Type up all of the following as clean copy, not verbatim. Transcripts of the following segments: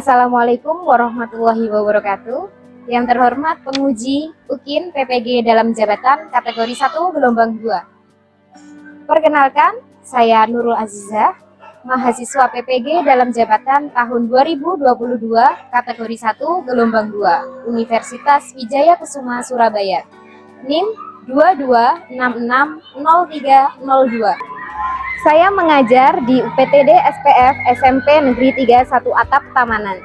Assalamualaikum warahmatullahi wabarakatuh. Yang terhormat penguji UKIN PPG dalam jabatan kategori 1 gelombang 2. Perkenalkan, saya Nurul Azizah, mahasiswa PPG dalam jabatan tahun 2022 kategori 1 gelombang 2, Universitas Wijaya Kusuma Surabaya. NIM 22660302. Saya mengajar di UPTD SPF SMP Negeri 31 Atap Tamanan,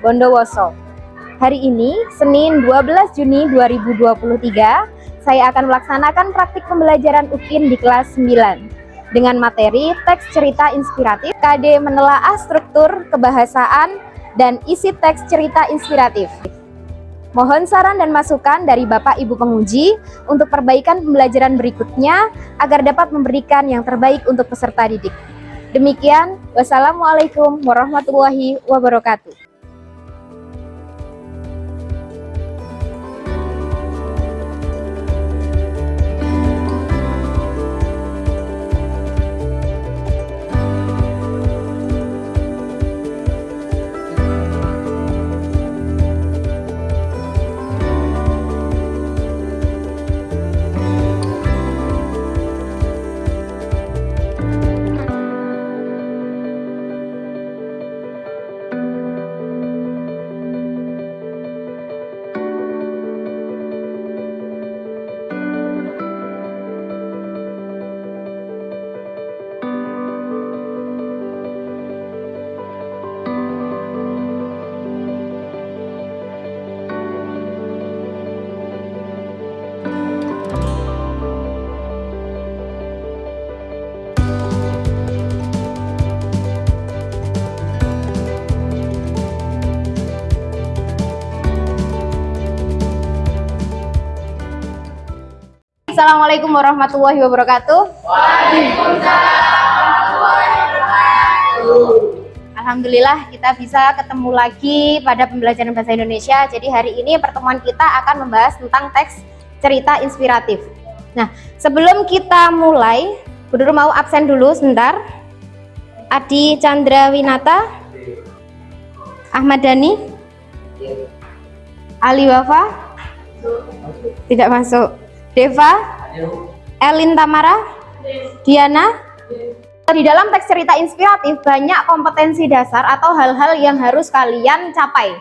Bondowoso. Hari ini, Senin 12 Juni 2023, saya akan melaksanakan praktik pembelajaran UKIN di kelas 9 dengan materi teks cerita inspiratif, KD menelaah struktur kebahasaan dan isi teks cerita inspiratif. Mohon saran dan masukan dari Bapak Ibu penguji untuk perbaikan pembelajaran berikutnya agar dapat memberikan yang terbaik untuk peserta didik. Demikian, wassalamualaikum warahmatullahi wabarakatuh. Assalamualaikum warahmatullahi wabarakatuh. Alhamdulillah kita bisa ketemu lagi pada pembelajaran bahasa Indonesia. Jadi hari ini pertemuan kita akan membahas tentang teks cerita inspiratif. Nah, sebelum kita mulai, Bu Nurul mau absen dulu sebentar. Adi Chandra Winata, Ahmad Dhani, Ali Wafa, tidak masuk. Deva, Elin Tamara, Diana. Di dalam teks cerita inspiratif banyak kompetensi dasar atau hal-hal yang harus kalian capai.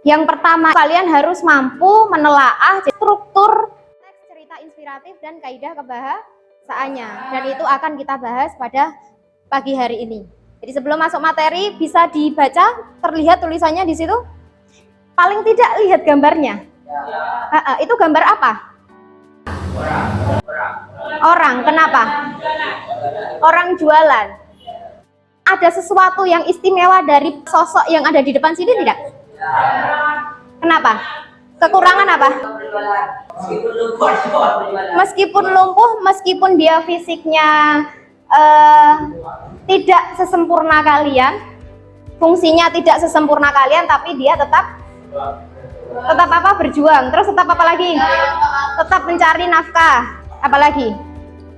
Yang pertama, kalian harus mampu menelaah struktur teks cerita inspiratif dan kaidah kebahasaannya. Dan itu akan kita bahas pada pagi hari ini. Jadi sebelum masuk materi bisa dibaca, terlihat tulisannya di situ. Paling tidak lihat gambarnya. Itu gambar apa? Orang, kenapa? Orang jualan. Ada sesuatu yang istimewa dari sosok yang ada di depan sini tidak? Kenapa? Kekurangan apa? Meskipun lumpuh, meskipun dia fisiknya tidak sesempurna kalian, fungsinya tidak sesempurna kalian, tapi dia tetap apa? Berjuang. Terus tetap apa lagi? Tetap mencari nafkah. Apalagi?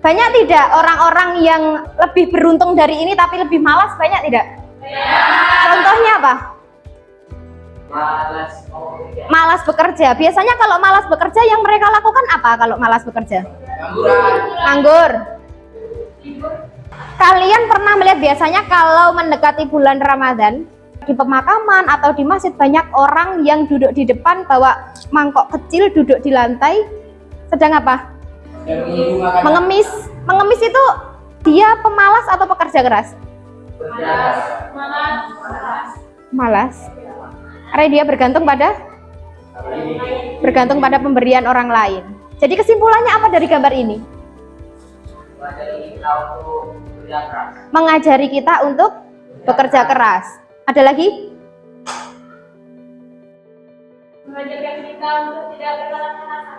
Banyak tidak orang-orang yang lebih beruntung dari ini tapi lebih malas? Banyak tidak? Contohnya apa? Malas bekerja. Biasanya kalau malas bekerja yang mereka lakukan apa kalau malas bekerja? Nganggur. Kalian pernah melihat biasanya kalau mendekati bulan Ramadan, di pemakaman atau di masjid banyak orang yang duduk di depan bawa mangkok kecil, duduk di lantai sedang apa? Mengemis. Mengemis itu dia pemalas atau pekerja keras? Malas. Karena dia bergantung pada pemberian orang lain. Jadi kesimpulannya apa dari gambar ini? Mengajari kita untuk bekerja keras. Ada lagi?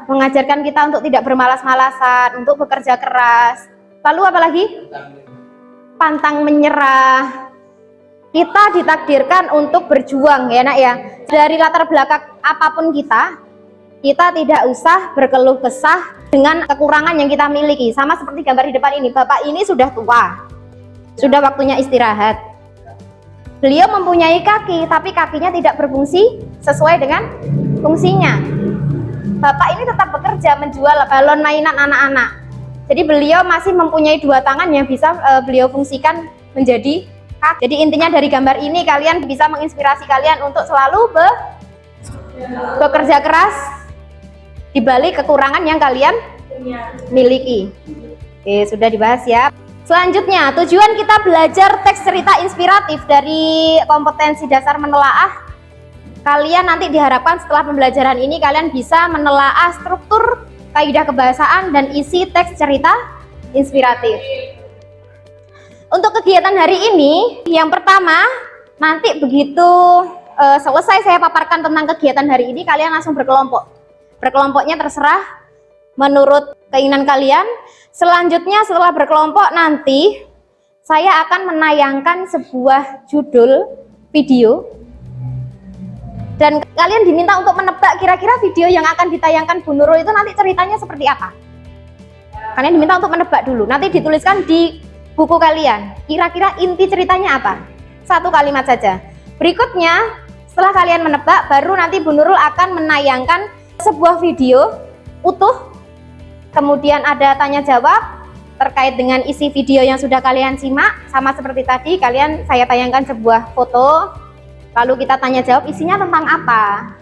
Mengajarkan kita untuk tidak bermalas-malasan, untuk bekerja keras. Lalu apa lagi? Pantang menyerah. Kita ditakdirkan untuk berjuang ya nak ya. Dari latar belakang apapun kita tidak usah berkeluh kesah dengan kekurangan yang kita miliki. Sama seperti gambar di depan ini, bapak ini sudah tua, sudah waktunya istirahat. Beliau mempunyai kaki, tapi kakinya tidak berfungsi sesuai dengan fungsinya. Bapak ini tetap bekerja menjual balon mainan anak-anak. Jadi beliau masih mempunyai dua tangan yang bisa beliau fungsikan menjadi kaki. Jadi intinya dari gambar ini kalian bisa menginspirasi kalian untuk selalu bekerja keras di balik kekurangan yang kalian miliki. Oke, sudah dibahas ya. Selanjutnya, tujuan kita belajar teks cerita inspiratif dari kompetensi dasar menelaah. Kalian nanti diharapkan setelah pembelajaran ini kalian bisa menelaah struktur, kaidah kebahasaan, dan isi teks cerita inspiratif. Untuk kegiatan hari ini, yang pertama, nanti begitu selesai saya paparkan tentang kegiatan hari ini, kalian langsung berkelompok. Berkelompoknya terserah menurut keinginan kalian. Selanjutnya setelah berkelompok nanti, saya akan menayangkan sebuah judul video. Dan kalian diminta untuk menebak kira-kira video yang akan ditayangkan Bu Nurul itu nanti ceritanya seperti apa. Kalian diminta untuk menebak dulu. Nanti dituliskan di buku kalian. Kira-kira inti ceritanya apa? Satu kalimat saja. Berikutnya, setelah kalian menebak, baru nanti Bu Nurul akan menayangkan sebuah video utuh. Kemudian ada tanya jawab terkait dengan isi video yang sudah kalian simak. Sama seperti tadi, saya tayangkan sebuah foto. Lalu kita tanya jawab isinya tentang apa?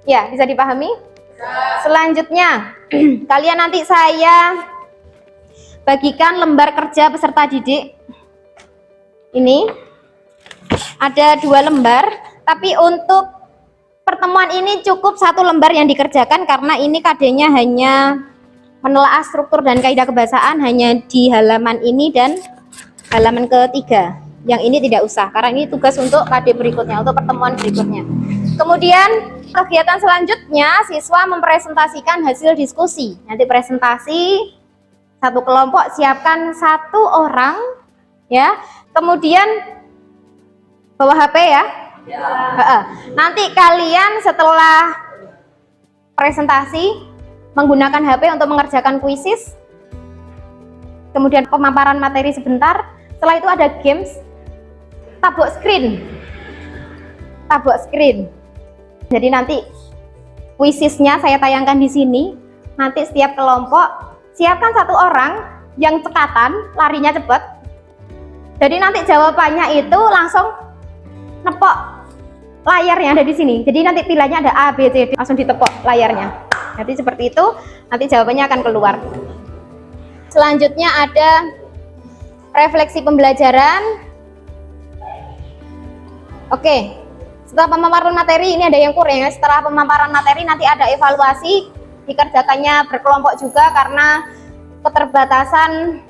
Ya, bisa dipahami? Selanjutnya, kalian nanti saya bagikan lembar kerja peserta didik. Ini ada 2 lembar, tapi untuk pertemuan ini cukup 1 lembar yang dikerjakan karena ini KD-nya hanya menelaah struktur dan kaidah kebahasaan hanya di halaman ini dan halaman ketiga. Yang ini tidak usah, karena ini tugas untuk KD berikutnya, untuk pertemuan berikutnya. Kemudian kegiatan selanjutnya, siswa mempresentasikan hasil diskusi. Nanti presentasi, 1 kelompok siapkan 1 orang, ya. Kemudian bawa HP ya. Nanti kalian setelah presentasi menggunakan HP untuk mengerjakan kuisis. Kemudian pemaparan materi sebentar. Setelah itu ada games. Tabok screen. Jadi nanti kuisisnya saya tayangkan di sini. Nanti setiap kelompok siapkan 1 orang yang cekatan, larinya cepat. Jadi nanti jawabannya itu langsung nepok layar yang ada di sini. Jadi nanti pilihannya ada A, B, C, D, langsung ditepok layarnya. Jadi seperti itu, nanti jawabannya akan keluar. Selanjutnya ada refleksi pembelajaran. Oke, setelah pemaparan materi ini ada yang kurang ya. Setelah pemaparan materi nanti ada evaluasi, dikerjakannya berkelompok juga karena keterbatasan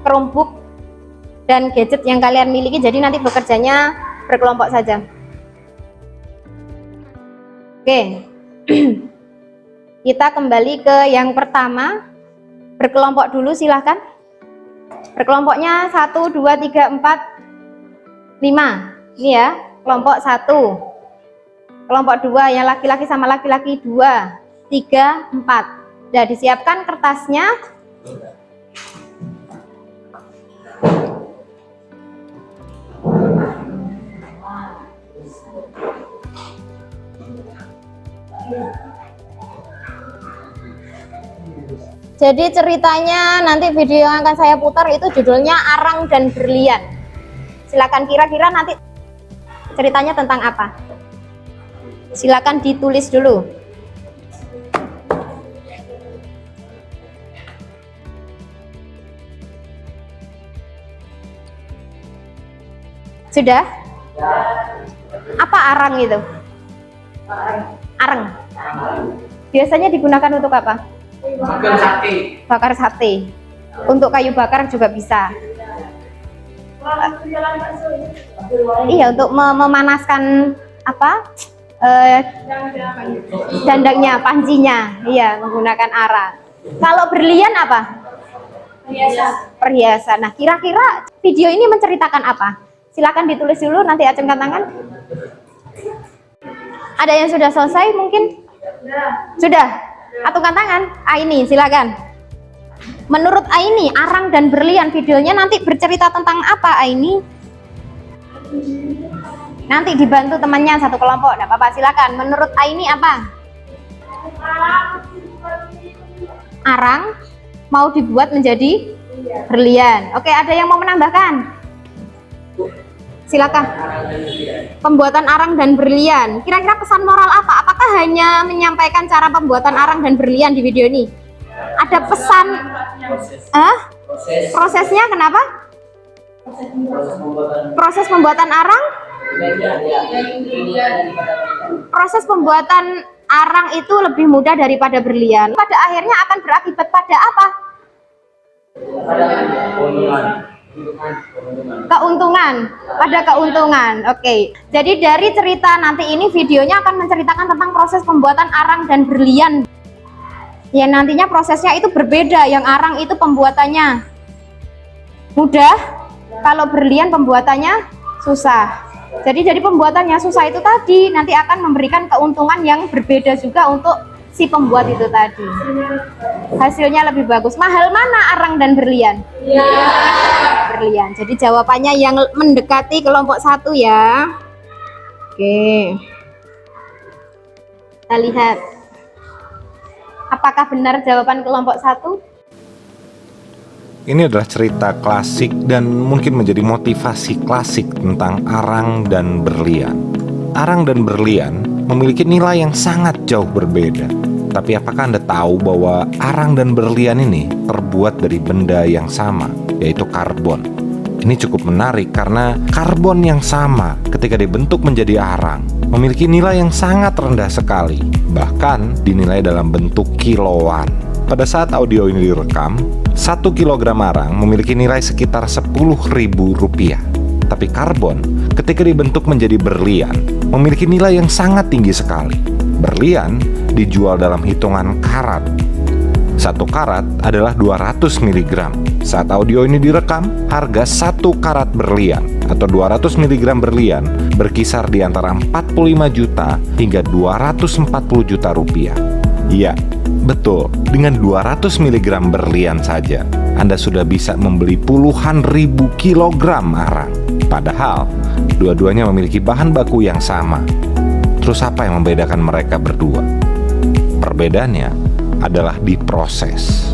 Chromebook dan gadget yang kalian miliki. Jadi nanti bekerjanya berkelompok saja. Oke, kita kembali ke yang pertama. Berkelompok dulu silahkan. Berkelompoknya 1, 2, 3, 4, 5. Ini ya, kelompok 1. Kelompok 2 yang laki-laki sama laki-laki 2, 3, 4. Sudah disiapkan kertasnya. Jadi ceritanya nanti video yang akan saya putar itu judulnya Arang dan Berlian. Silakan kira-kira nanti ceritanya tentang apa? Silakan ditulis dulu. Sudah? Apa arang itu? Arang. Biasanya digunakan untuk apa? Bakar sate. Bakar sate. Untuk kayu bakar juga bisa. Iya, untuk memanaskan apa? Dandangnya, pancinya. Iya, menggunakan arang. Kalau berlian apa? Perhiasan. Nah, kira-kira video ini menceritakan apa? Silakan ditulis dulu, nanti acungkan tangan. Ada yang sudah selesai mungkin? Sudah. Acungkan tangan. Aini, silakan. Menurut Aini, arang dan berlian videonya nanti bercerita tentang apa, Aini? Nanti dibantu temannya satu kelompok. Nah, Bapak silakan. Menurut Aini apa? Arang mau dibuat menjadi berlian. Oke, ada yang mau menambahkan? Silakan. Pembuatan arang dan berlian. Kira-kira pesan moral apa? Apakah hanya menyampaikan cara pembuatan arang dan berlian di video ini? Ada pesan? Prosesnya kenapa? Proses pembuatan arang? Proses pembuatan arang itu lebih mudah daripada berlian. Pada akhirnya akan berakibat pada apa? Keuntungan. Pada keuntungan. Oke. Jadi dari cerita nanti ini videonya akan menceritakan tentang proses pembuatan arang dan berlian. Ya, nantinya prosesnya itu berbeda. Yang arang itu pembuatannya mudah, kalau berlian pembuatannya susah. Jadi dari pembuatannya susah itu tadi nanti akan memberikan keuntungan yang berbeda juga untuk si pembuat itu tadi. Hasilnya lebih bagus. Mahal mana arang dan berlian? Berlian. Jadi jawabannya yang mendekati kelompok 1 ya. Oke. Kita lihat. Apakah benar jawaban kelompok 1? Ini adalah cerita klasik dan mungkin menjadi motivasi klasik tentang arang dan berlian. Arang dan berlian memiliki nilai yang sangat jauh berbeda. Tapi apakah Anda tahu bahwa arang dan berlian ini terbuat dari benda yang sama, yaitu karbon? Ini cukup menarik karena karbon yang sama ketika dibentuk menjadi arang memiliki nilai yang sangat rendah sekali, bahkan dinilai dalam bentuk kiloan. Pada saat audio ini direkam, 1 kilogram arang memiliki nilai sekitar Rp10.000. Tapi karbon ketika dibentuk menjadi berlian memiliki nilai yang sangat tinggi sekali. Berlian dijual dalam hitungan karat. 1 karat adalah 200 mg. Saat audio ini direkam, harga 1 karat berlian atau 200 mg berlian berkisar di antara 45 juta hingga 240 juta rupiah. Ya, betul, dengan 200 mg berlian saja Anda sudah bisa membeli puluhan ribu kilogram arang. Padahal dua-duanya memiliki bahan baku yang sama. Terus apa yang membedakan mereka berdua? Perbedaannya adalah di proses.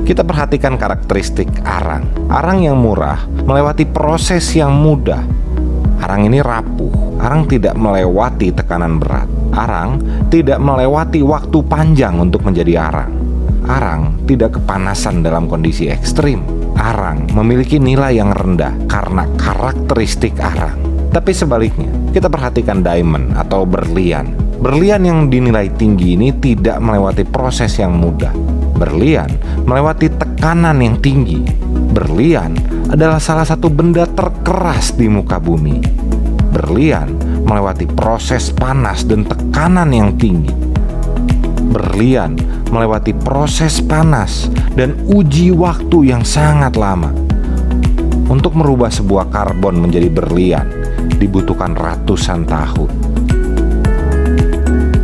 Kita perhatikan karakteristik arang. Arang yang murah melewati proses yang mudah. Arang ini rapuh. Arang tidak melewati tekanan berat. Arang tidak melewati waktu panjang untuk menjadi arang. Arang tidak kepanasan dalam kondisi ekstrim. Arang memiliki nilai yang rendah karena karakteristik arang. Tapi sebaliknya, kita perhatikan diamond atau berlian. Berlian yang dinilai tinggi ini tidak melewati proses yang mudah. Berlian melewati tekanan yang tinggi. Berlian adalah salah satu benda terkeras di muka bumi. Berlian melewati proses panas dan tekanan yang tinggi. Berlian melewati proses panas dan uji waktu yang sangat lama. Untuk merubah sebuah karbon menjadi berlian dibutuhkan ratusan tahun.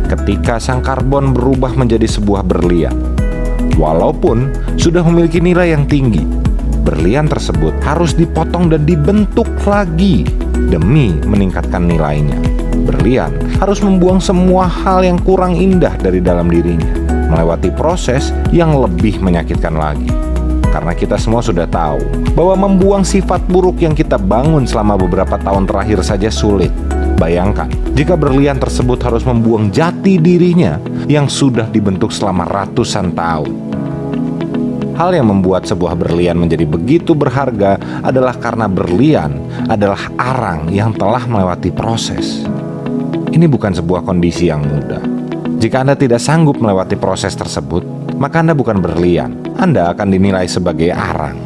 Ketika sang karbon berubah menjadi sebuah berlian, walaupun sudah memiliki nilai yang tinggi, berlian tersebut harus dipotong dan dibentuk lagi demi meningkatkan nilainya. Berlian harus membuang semua hal yang kurang indah dari dalam dirinya, melewati proses yang lebih menyakitkan lagi. Karena kita semua sudah tahu bahwa membuang sifat buruk yang kita bangun selama beberapa tahun terakhir saja sulit. Bayangkan, jika berlian tersebut harus membuang jati dirinya yang sudah dibentuk selama ratusan tahun. Hal yang membuat sebuah berlian menjadi begitu berharga adalah karena berlian adalah arang yang telah melewati proses. Ini bukan sebuah kondisi yang mudah. Jika Anda tidak sanggup melewati proses tersebut, maka Anda bukan berlian. Anda akan dinilai sebagai arang.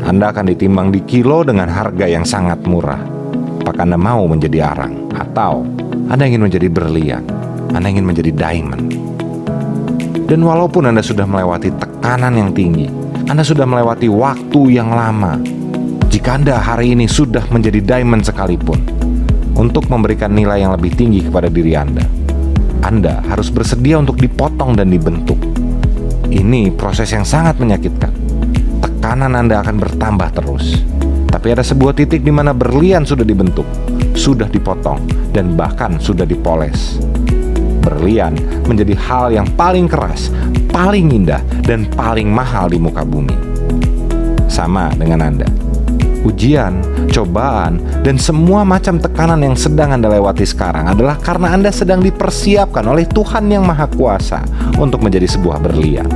Anda akan ditimbang di kilo dengan harga yang sangat murah. Apakah Anda mau menjadi arang? Atau Anda ingin menjadi berlian? Anda ingin menjadi diamond? Dan walaupun Anda sudah melewati tekanan yang tinggi, Anda sudah melewati waktu yang lama, jika Anda hari ini sudah menjadi diamond sekalipun, untuk memberikan nilai yang lebih tinggi kepada diri Anda harus bersedia untuk dipotong dan dibentuk. Ini proses yang sangat menyakitkan. Tekanan Anda akan bertambah terus. Tapi ada sebuah titik di mana berlian sudah dibentuk, sudah dipotong, dan bahkan sudah dipoles. Berlian menjadi hal yang paling keras, paling indah, dan paling mahal di muka bumi. Sama dengan Anda. Ujian, cobaan, dan semua macam tekanan yang sedang Anda lewati sekarang adalah karena Anda sedang dipersiapkan oleh Tuhan yang Maha Kuasa untuk menjadi sebuah berlian.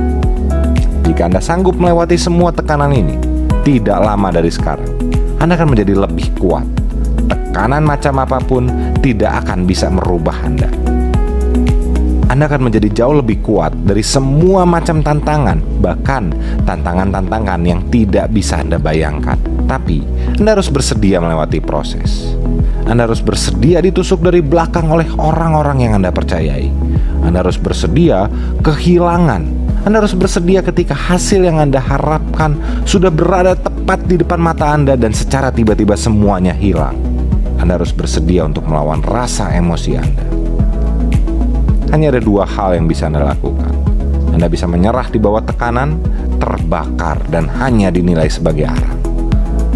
Jika Anda sanggup melewati semua tekanan ini, tidak lama dari sekarang, Anda akan menjadi lebih kuat. Tekanan macam apapun tidak akan bisa merubah Anda. Anda akan menjadi jauh lebih kuat dari semua macam tantangan, bahkan tantangan-tantangan yang tidak bisa Anda bayangkan. Tapi, Anda harus bersedia melewati proses. Anda harus bersedia ditusuk dari belakang oleh orang-orang yang Anda percayai. Anda harus bersedia kehilangan. Anda harus bersedia ketika hasil yang Anda harapkan sudah berada tepat di depan mata Anda dan secara tiba-tiba semuanya hilang. Anda harus bersedia untuk melawan rasa emosi Anda. Hanya ada dua hal yang bisa Anda lakukan. Anda bisa menyerah di bawah tekanan, terbakar, dan hanya dinilai sebagai arang.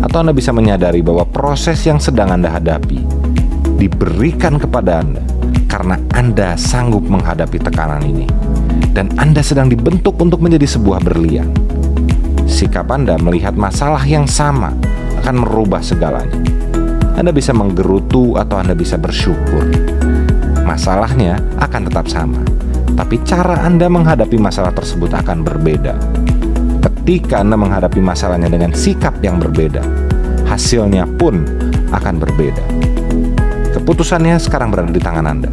Atau Anda bisa menyadari bahwa proses yang sedang Anda hadapi diberikan kepada Anda karena Anda sanggup menghadapi tekanan ini. Dan Anda sedang dibentuk untuk menjadi sebuah berlian. Sikap Anda melihat masalah yang sama akan merubah segalanya. Anda bisa menggerutu atau Anda bisa bersyukur. Masalahnya akan tetap sama, tapi cara Anda menghadapi masalah tersebut akan berbeda. Ketika Anda menghadapi masalahnya dengan sikap yang berbeda, hasilnya pun akan berbeda. Keputusannya sekarang berada di tangan Anda.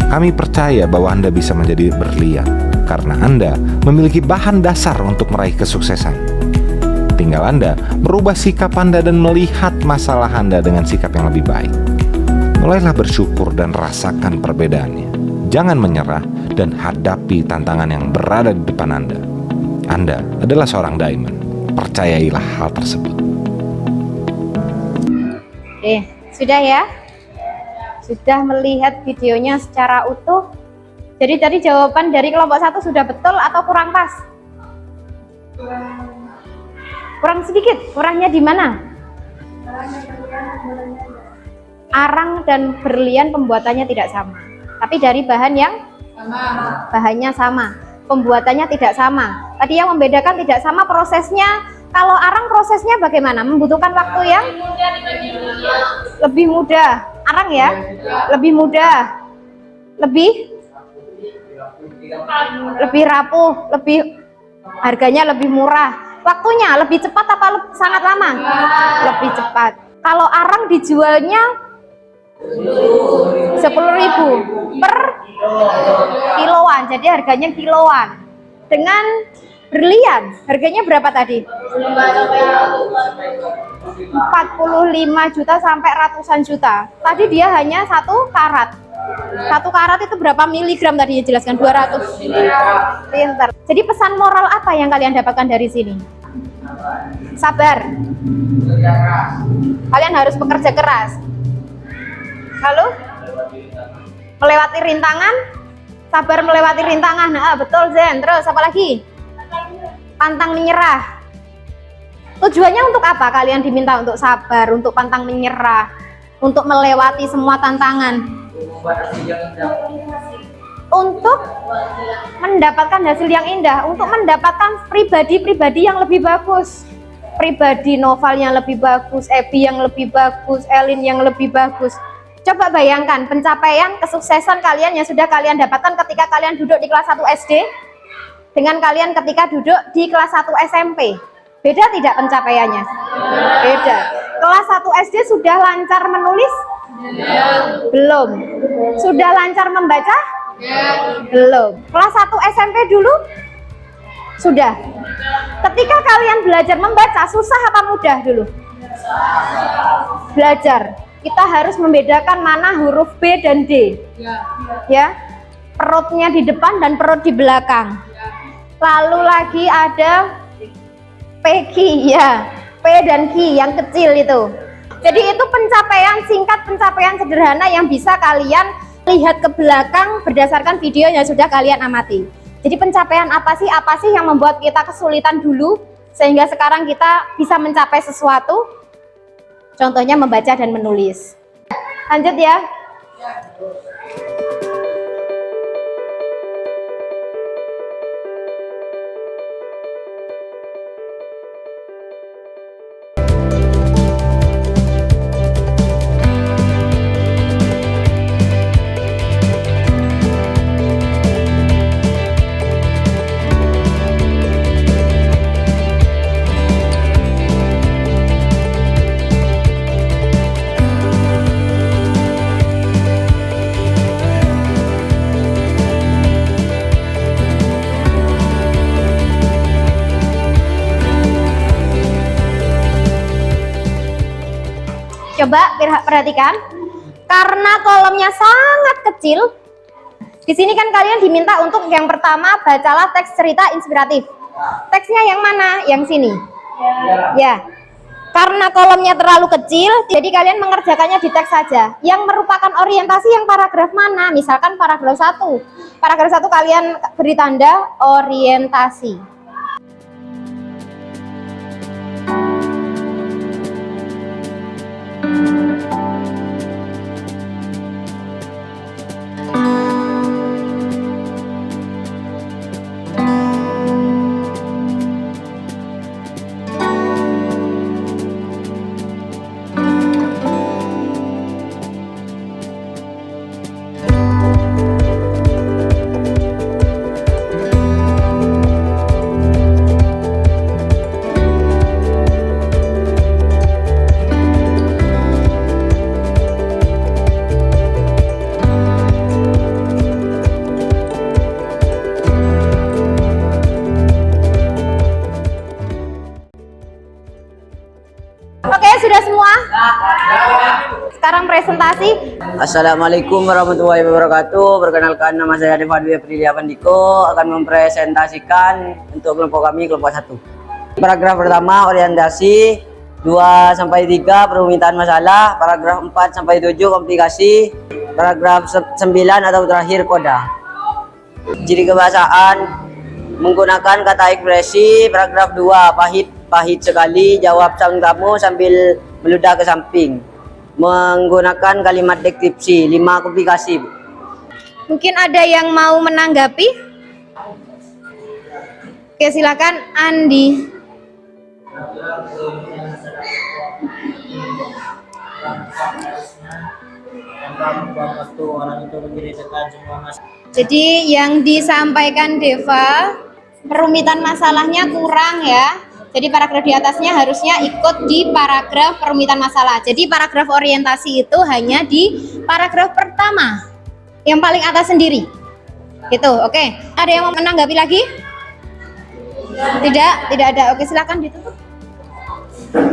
Kami percaya bahwa Anda bisa menjadi berlian, karena Anda memiliki bahan dasar untuk meraih kesuksesan. Tinggal Anda merubah sikap Anda dan melihat masalah Anda dengan sikap yang lebih baik. Mulailah bersyukur dan rasakan perbedaannya. Jangan menyerah dan hadapi tantangan yang berada di depan Anda. Anda adalah seorang diamond. Percayailah hal tersebut. Oke, sudah ya? Sudah melihat videonya secara utuh? Jadi tadi jawaban dari kelompok 1 sudah betul atau kurang pas? Kurang sedikit. Kurangnya di mana? Arang dan berlian pembuatannya tidak sama, tapi dari bahan yang bahannya sama, pembuatannya tidak sama. Tadi yang membedakan tidak sama prosesnya. Kalau arang prosesnya bagaimana? Membutuhkan waktu yang lebih mudah. Arang ya, lebih mudah, lebih rapuh, lebih harganya lebih murah. Waktunya lebih cepat apa sangat lama? Lebih cepat. Kalau arang dijualnya 10.000 per kiloan, jadi harganya kiloan. Dengan berlian harganya berapa tadi? 45 juta sampai ratusan juta. Tadi dia hanya 1 karat. 1 karat itu berapa miligram tadi dijelaskan? 200. Pintar. Jadi pesan moral apa yang kalian dapatkan dari sini? Sabar. Kalian harus bekerja keras. Lalu melewati rintangan, sabar melewati rintangan. Nah, betul Zen. Terus apa lagi? Pantang menyerah. Tujuannya untuk apa kalian diminta untuk sabar, untuk pantang menyerah, untuk melewati semua tantangan? Untuk mendapatkan hasil yang indah, untuk mendapatkan pribadi-pribadi yang lebih bagus. Pribadi Noval yang lebih bagus, Ebi yang lebih bagus, Elin yang lebih bagus. Coba bayangkan pencapaian kesuksesan kalian yang sudah kalian dapatkan ketika kalian duduk di kelas 1 SD dengan kalian ketika duduk di kelas 1 SMP. Beda tidak pencapaiannya? Beda. Kelas 1 SD sudah lancar menulis? Belum. Sudah lancar membaca? Belum. Kelas 1 SMP dulu? Sudah. Ketika kalian belajar membaca, susah apa mudah dulu? Belajar. Kita harus membedakan mana huruf B dan D. Ya. Perutnya di depan dan perut di belakang. Lalu lagi ada P, ya. P dan Q yang kecil itu. Jadi itu pencapaian singkat, pencapaian sederhana yang bisa kalian lihat ke belakang berdasarkan video yang sudah kalian amati. Jadi pencapaian apa sih yang membuat kita kesulitan dulu sehingga sekarang kita bisa mencapai sesuatu? Contohnya membaca dan menulis. Lanjut ya. Coba perhatikan, karena kolomnya sangat kecil, di sini kan kalian diminta untuk yang pertama bacalah teks cerita inspiratif. Teksnya yang mana? Yang sini. Ya. Karena kolomnya terlalu kecil, jadi kalian mengerjakannya di teks saja. Yang merupakan orientasi yang paragraf mana? Misalkan paragraf 1. Paragraf 1 kalian beri tanda orientasi. Oke, sudah semua? Sekarang presentasi. Assalamualaikum warahmatullahi wabarakatuh. Perkenalkan, nama saya Deva Dwi Aprilia Pandiko, akan mempresentasikan untuk kelompok kami, kelompok 1. Paragraf pertama orientasi, 2 sampai 3 perumitan masalah, paragraf 4 sampai 7 komplikasi, paragraf 9 atau terakhir koda. Ciri kebahasaan menggunakan kata ekspresi, paragraf 2 pahit sekali, jawab sang tamu sambil meludah ke samping. Menggunakan kalimat deskripsi, 5 komplikasi. Mungkin ada yang mau menanggapi? Oke, silakan Andi. Jadi yang disampaikan Deva, perumitan masalahnya kurang ya. Jadi paragraf di atasnya harusnya ikut di paragraf perumitan masalah. Jadi paragraf orientasi itu hanya di paragraf pertama, yang paling atas sendiri. Gitu, oke. Ada yang mau menanggapi lagi? Tidak ada. Oke, silakan ditutup.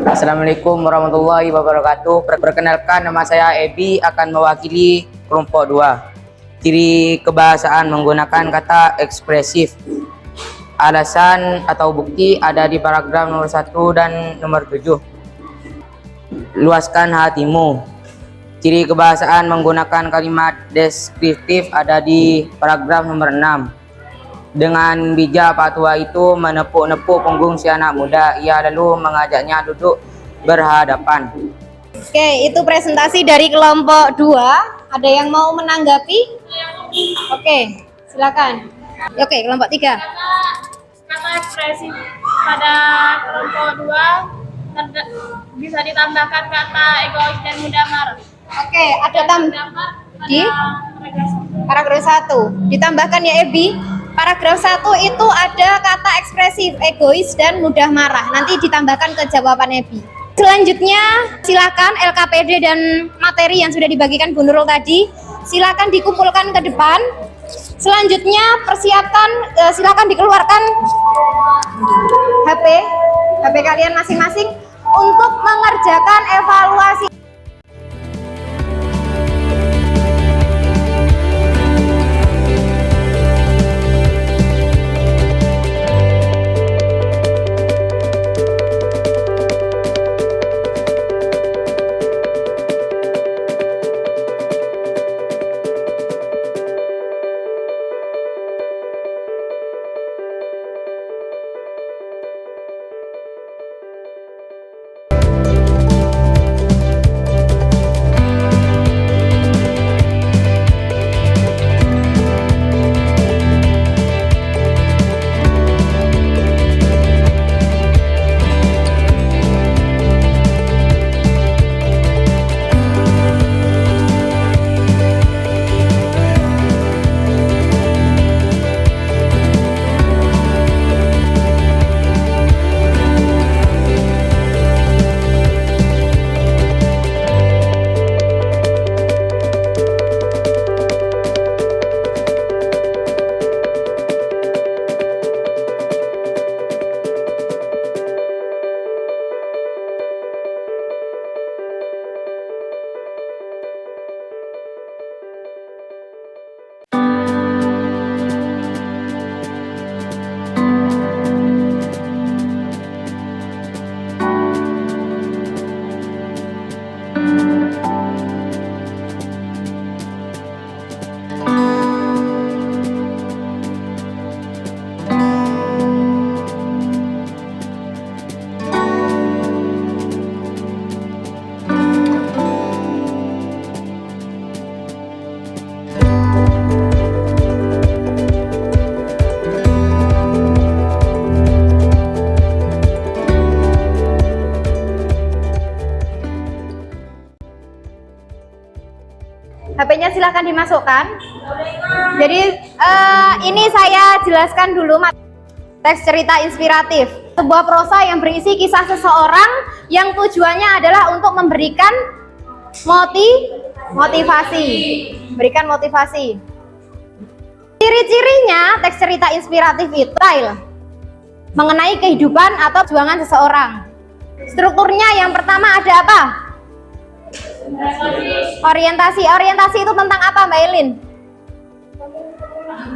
Assalamualaikum warahmatullahi wabarakatuh. Perkenalkan, nama saya Ebi, akan mewakili kelompok 2. Ciri kebahasaan menggunakan kata ekspresif. Alasan atau bukti ada di paragraf nomor 1 dan nomor 7. Luaskan hatimu. Ciri kebahasaan menggunakan kalimat deskriptif ada di paragraf nomor 6. Dengan bijak Pak Tua itu menepuk-nepuk punggung si anak muda. Ia lalu mengajaknya duduk berhadapan. Oke, itu presentasi dari kelompok 2. Ada yang mau menanggapi? Oke, silakan. Oke, kelompok 3. Kata ekspresi pada kelompok 2 bisa ditambahkan kata egois dan mudah marah. Oke, ada di paragraf 1. Ditambahkan ya Ebi. Paragraf 1 itu ada kata ekspresif, egois dan mudah marah. Nanti ditambahkan ke jawaban Ebi. Selanjutnya silakan LKPD dan materi yang sudah dibagikan Bu Nurul tadi silakan dikumpulkan ke depan. Selanjutnya persiapkan, silakan dikeluarkan HP kalian masing-masing untuk mengerjakan evaluasi. HP-nya silahkan dimasukkan. Jadi ini saya jelaskan dulu teks cerita inspiratif. Sebuah prosa yang berisi kisah seseorang yang tujuannya adalah untuk memberikan motivasi. Berikan motivasi. Ciri-cirinya teks cerita inspiratif itu mengenai kehidupan atau perjuangan seseorang. Strukturnya yang pertama ada apa? Orientasi. Orientasi itu tentang apa, Mbak Elin?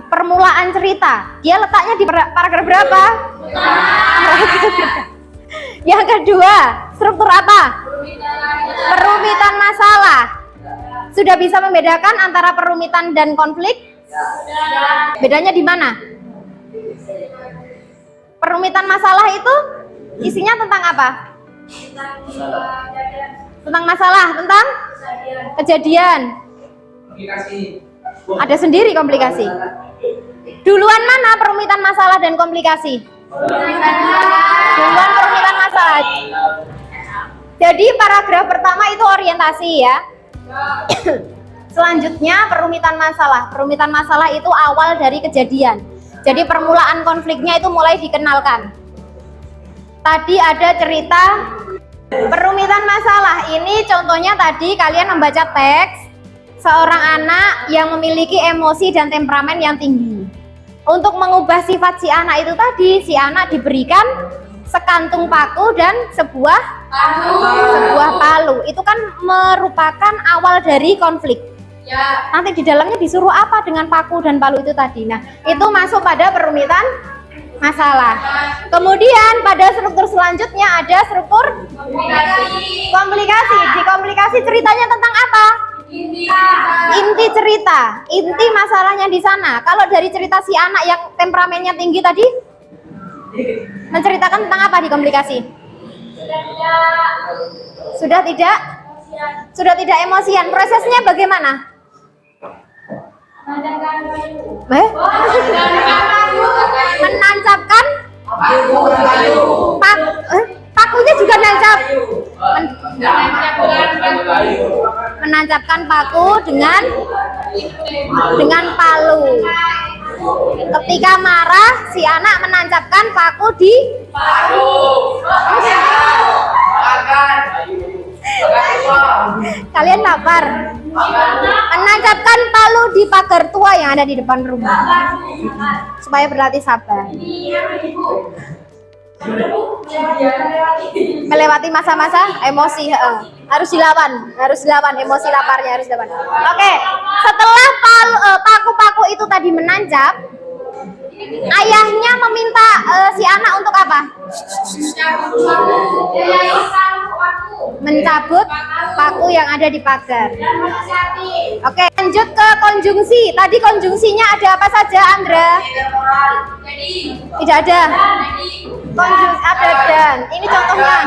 Permulaan cerita. Dia letaknya di paragraf berapa? Yang kedua, struktur apa? Perumitan masalah. Sudah bisa membedakan antara perumitan dan konflik? Bedanya di mana? Perumitan masalah itu isinya tentang apa? Tentang masalah, tentang kejadian. Ada sendiri komplikasi. Duluan mana perumitan masalah dan komplikasi? Duluan perumitan masalah. Jadi paragraf pertama itu orientasi ya. Selanjutnya perumitan masalah. Perumitan masalah itu awal dari kejadian. Jadi permulaan konfliknya itu mulai dikenalkan. Tadi ada cerita perumitan masalah. Ini contohnya tadi kalian membaca teks seorang anak yang memiliki emosi dan temperamen yang tinggi. Untuk mengubah sifat si anak itu tadi, si anak diberikan sekantung paku dan sebuah palu. Itu kan merupakan awal dari konflik. Nanti di dalamnya disuruh apa dengan paku dan palu itu tadi. Nah, itu masuk pada perumitan masalah. Kemudian pada struktur selanjutnya ada struktur komplikasi. Di komplikasi ceritanya tentang apa? Inti cerita, inti masalahnya di sana. Kalau dari cerita si anak yang temperamennya tinggi tadi, menceritakan tentang apa di komplikasi? Sudah tidak emosian. Prosesnya bagaimana? Menancapkan pakunya juga nancap. Menancapkan paku dengan palu. Ketika marah, si anak menancapkan paku di Kalian lapar? Menancapkan palu di pagar tua yang ada di depan rumah supaya berlatih sabar. Melewati masa-masa emosi, harus dilawan emosi laparnya harus dilawan. Oke, setelah paku-paku itu tadi menancap, ayahnya meminta si anak untuk apa? Mencabut paku yang ada di pagar. Oke, lanjut ke konjungsi. Tadi konjungsinya ada apa saja, Andra? Tidak ada. Konjungsi ada dan. Ini contohnya.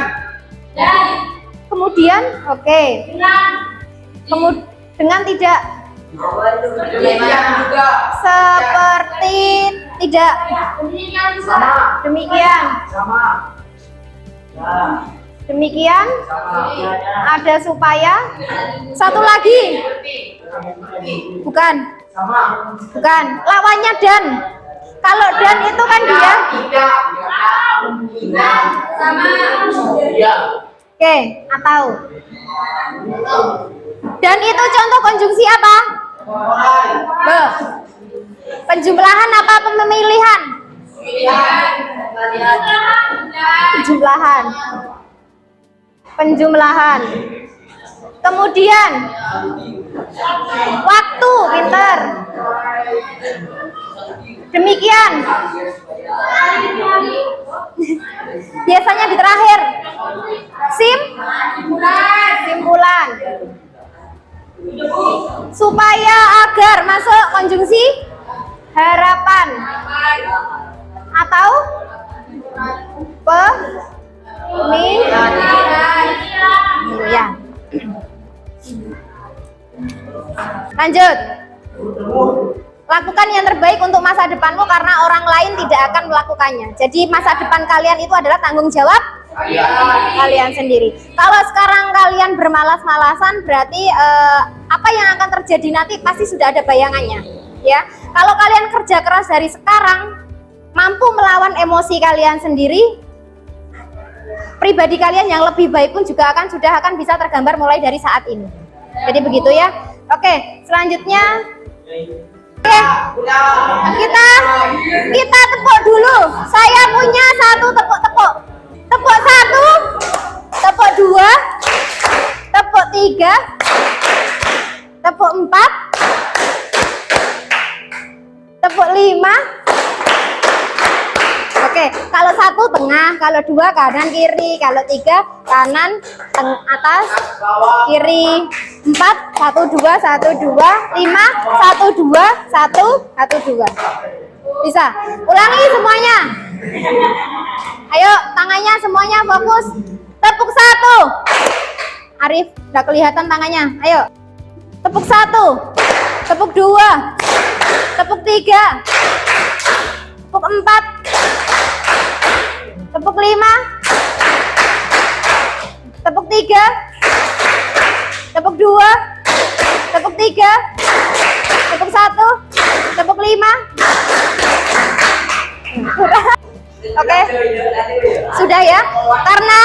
Kemudian, oke. Dengan tidak. Seperti tidak. Demikian. Demikian. Ada supaya. Satu lagi. Bukan. Lawannya dan. Kalau dan itu kan dia. Oke, atau. Dan itu contoh konjungsi apa? Penjumlahan apa pemilihan? Penjumlahan. Kemudian waktu, pinter. Demikian. Biasanya di terakhir. Simpulan. Supaya agar masuk konjungsi harapan atau ya. Lanjut. Lakukan yang terbaik untuk masa depanmu karena orang lain tidak akan melakukannya. Jadi masa depan kalian itu adalah tanggung jawab kalian sendiri. Kalau sekarang kalian bermalas-malasan berarti apa yang akan terjadi nanti pasti sudah ada bayangannya. Ya, kalau kalian kerja keras dari sekarang, mampu melawan emosi kalian sendiri, pribadi kalian yang lebih baik pun juga sudah akan bisa tergambar mulai dari saat ini. Jadi begitu ya. Oke, selanjutnya kita tepuk dulu. Saya punya satu tepuk-tepuk. Tepuk satu, tepuk dua, tepuk tiga, tepuk empat, tepuk lima. Oke, kalau satu tengah, kalau dua kanan kiri, kalau tiga kanan atas kiri, empat satu dua, lima satu dua. Bisa? Ulangi semuanya. Ayo, tangannya semuanya fokus. Tepuk satu. Arif, udah kelihatan tangannya. Ayo. Tepuk satu, tepuk dua, tepuk tiga, tepuk empat, tepuk lima, tepuk tiga, tepuk dua, tepuk tiga, tepuk satu, tepuk lima. Oke, sudah ya. Karena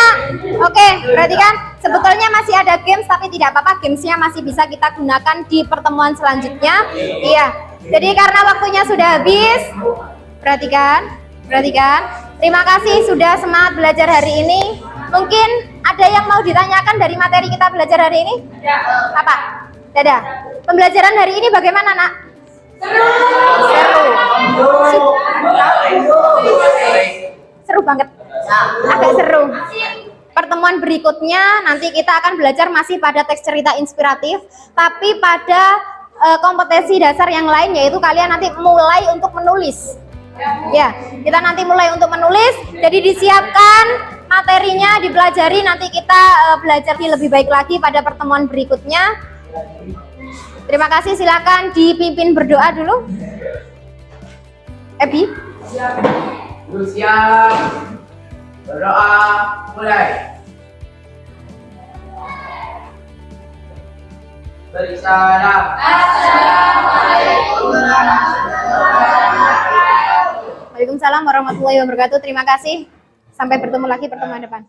berarti kan sebetulnya masih ada games, tapi tidak apa-apa, gamesnya masih bisa kita gunakan di pertemuan selanjutnya. Iya. Jadi karena waktunya sudah habis, perhatikan. Terima kasih sudah semangat belajar hari ini. Mungkin ada yang mau ditanyakan dari materi kita belajar hari ini? Ya. Apa? Dadah. Pembelajaran hari ini bagaimana, Nak? Seru banget. Agak seru. Pertemuan berikutnya nanti kita akan belajar masih pada teks cerita inspiratif, tapi pada kompetensi dasar yang lain, yaitu kalian nanti mulai untuk menulis. Ya, kita nanti mulai untuk menulis. Jadi disiapkan materinya, dipelajari, nanti kita belajar lebih baik lagi pada pertemuan berikutnya. Terima kasih, silakan dipimpin berdoa dulu. Ebi. Siap. Berdoa mulai. Beri salam. Waalaikumsalam warahmatullahi wabarakatuh. Terima kasih. Sampai bertemu lagi pertemuan depan.